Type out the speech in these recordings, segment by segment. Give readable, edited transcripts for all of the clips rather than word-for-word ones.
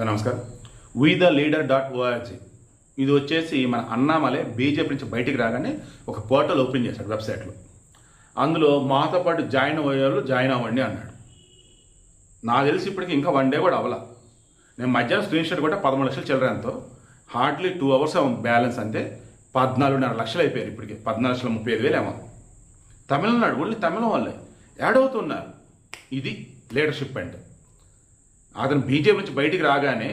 నమస్కారం. WeTheLeader.org ఇది వచ్చేసి మన అన్నామలై బీజేపీ నుంచి బయటికి రాగానే ఒక పోర్టల్ ఓపెన్ చేశాడు వెబ్సైట్లో. అందులో మాతో పాటు జాయిన్ అయ్యేవాళ్ళు జాయిన్ అవ్వండి అన్నాడు. నాకు తెలిసి ఇప్పటికి ఇంకా 1 డే కూడా అవ్వాల. నేను మధ్యాహ్నం స్క్రీన్ షాట్ కూడా 13 లక్షలు చిల్లరంతో హార్డ్లీ 2 అవర్స్ బ్యాలెన్స్ అంతే 14.5 లక్షలు అయిపోయారు. ఇప్పటికి 14,35,000 ఏమో. తమిళనాడు ఓన్లీ తమిళం వాళ్ళే యాడ్ అవుతున్నారు. ఇది లీడర్షిప్ అంటే. అతను బీజేపీ నుంచి బయటికి రాగానే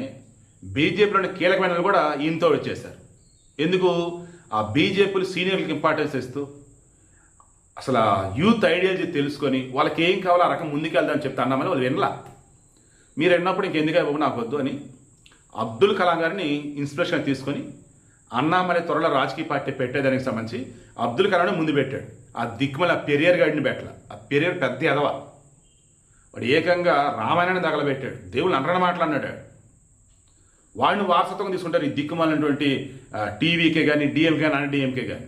బీజేపీలోని కీలకమైన కూడా ఈయనతో వచ్చేశారు. ఎందుకు? ఆ బీజేపీలు సీనియర్లకు ఇంపార్టెన్స్ ఇస్తూ అసలు యూత్ ఐడియాలజీ తెలుసుకొని వాళ్ళకి ఏం కావాలో ఆ రకం ముందుకెళ్దామని చెప్తే అన్నామని వాళ్ళు వినలా. మీరు విన్నప్పుడు ఇంకెందుకే బాబు నాకు వద్దు అని అబ్దుల్ కలాం గారిని ఇన్స్పిరేషన్ తీసుకొని అన్నామలై త్వరలో రాజకీయ పార్టీ పెట్టేదానికి సంబంధించి అబ్దుల్ కలాంని ముందు పెట్టాడు. ఆ దిక్కుమల పెరియర్ గాడిని పెట్టాల. ఆ పెరియర్ పెద్ద ఎదవ. వాడు ఏకంగా రామాయణాన్ని తగలబెట్టాడు. దేవుళ్ళు అనరని మాట్లాడినాడు. వాడిని వారసత్వం తీసుకుంటారు ఈ దిక్కుమాలినటువంటి టీవీకే కానీ డిఎంకే కానీ డిఎంకే కానీ.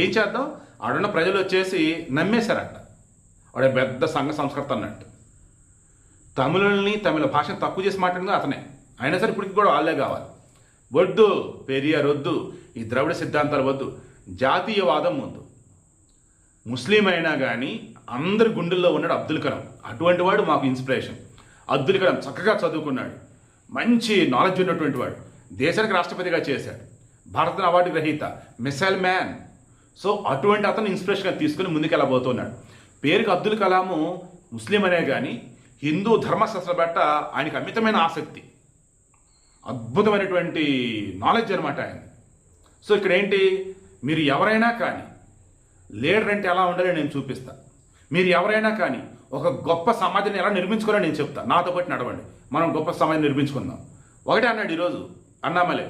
ఏం చేద్దాం? ఆడున్న ప్రజలు వచ్చేసి నమ్మేశారట. వాడే పెద్ద సంఘ సంస్కృతి అన్నట్టు. తమిళని తమిళ భాషను తక్కువ చేసి మాట్లాడింది అతనే. అయినా సరే ఇప్పటికి కూడా వాళ్ళే కావాలి. వద్దు పెరియార్ వద్దు, ఈ ద్రవిడ సిద్ధాంతాలు వద్దు, జాతీయవాదం వద్దు. ముస్లిం అయినా కానీ అందరి గుండెల్లో ఉన్నాడు అబ్దుల్ కలాం. అటువంటి వాడు మాకు ఇన్స్పిరేషన్. అబ్దుల్ కలాం చక్కగా చదువుకున్నాడు, మంచి నాలెడ్జ్ ఉన్నటువంటి వాడు, దేశానికి రాష్ట్రపతిగా చేశాడు, భారత అవార్డు గ్రహీత, మిసైల్ మ్యాన్. సో అటువంటి అతను ఇన్స్పిరేషన్గా తీసుకుని ముందుకెళ్ళబోతున్నాడు. పేరుకి అబ్దుల్ కలాము ముస్లిం అనే కానీ హిందూ ధర్మశాస్త్ర పట్ల ఆయనకు అమితమైన ఆసక్తి, అద్భుతమైనటువంటి నాలెడ్జ్ అనమాట ఆయన. సో ఇక్కడ ఏంటి, మీరు ఎవరైనా కానీ లీడర్ అంటే ఎలా ఉండాలో నేను చూపిస్తా. మీరు ఎవరైనా కానీ ఒక గొప్ప సమాజాన్ని ఎలా నిర్మించుకోవాలో నేను చెప్తా. నాతో పాటు నడవండి, మనం గొప్ప సమాజం నిర్మించుకుందాం. ఒకటే అన్నాడు ఈరోజు అన్నామలై,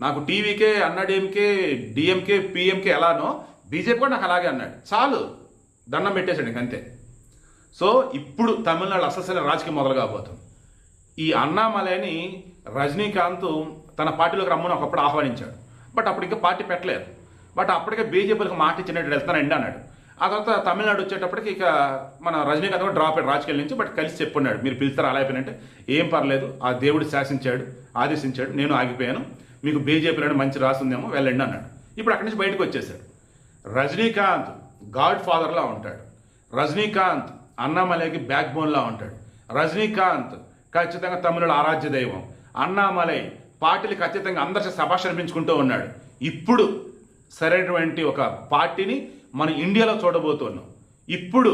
నాకు టీవీకే అన్నాడీఎంకే డిఎంకే పిఎంకే ఎలానో బీజేపీ కూడా నాకు అలాగే అన్నాడు. చాలు, దండం పెట్టేశాడు ఇంకంతే. సో ఇప్పుడు తమిళనాడు అసలు రాజకీయం మొదలు కాబోతుంది. ఈ అన్నామలైని రజనీకాంత్ తన పార్టీలోకి రమ్మని ఒకప్పుడు ఆహ్వానించాడు. బట్ అప్పుడు ఇంకా పార్టీ పెట్టలేదు. బట్ అప్పటికే బీజేపీకి మాట ఇచ్చినట్టు వెళ్తానండి అన్నాడు. ఆ తర్వాత తమిళనాడు వచ్చేటప్పటికి ఇక మన రజనీకాంత్ కూడా డ్రాప్ అయ్యాడు రాజకీయాల నుంచి. బట్ కలిసి చెప్పున్నాడు, మీరు పిలుస్తారు అలా అయిపోయినంటే ఏం పర్లేదు, ఆ దేవుడు శాసించాడు, ఆదేశించాడు, నేను ఆగిపోయాను, మీకు బీజేపీలో మంచి రాసిందేమో వెళ్ళండి అన్నాడు. ఇప్పుడు అక్కడి నుంచి బయటకు వచ్చేసాడు. రజనీకాంత్ గాడ్ ఫాదర్లా ఉంటాడు. రజనీకాంత్ అన్నామలైకి బ్యాక్ బోన్లా ఉంటాడు. రజనీకాంత్ ఖచ్చితంగా తమిళుల ఆరాధ్య దైవం. అన్నామలై పార్టీలు ఖచ్చితంగా అందరి శభాష్ అనిపించుకుంటూ ఉన్నాడు. ఇప్పుడు సరైనటువంటి ఒక పార్టీని మన ఇండియాలో చూడబోతున్నాం. ఇప్పుడు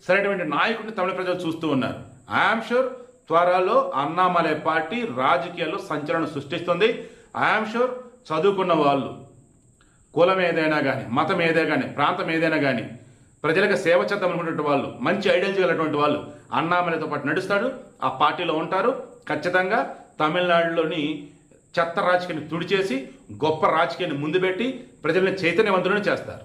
సరైనటువంటి నాయకుడిని తమిళ ప్రజలు చూస్తూ ఉన్నారు. ఐఎమ్ షూర్ త్వరలో అన్నామలై పార్టీ రాజకీయాల్లో సంచలనం సృష్టిస్తుంది. ఐఎమ్ షూర్ చదువుకున్న వాళ్ళు, కులం ఏదైనా కానీ, మతం ఏదైనా కానీ, ప్రాంతం ఏదైనా కానీ, ప్రజలకు సేవ చేద్దాం అనుకున్నటువంటి వాళ్ళు, మంచి ఐడియాలజీ కలిగినటువంటి వాళ్ళు అన్నామలైతో పాటు నడుస్తాడు, ఆ పార్టీలో ఉంటారు. ఖచ్చితంగా తమిళనాడులోని చెత్త రాజకీయాన్ని తుడిచేసి గొప్ప రాజకీయాన్ని ముందు పెట్టి ప్రజల్ని చైతన్యవంతులను చేస్తారు.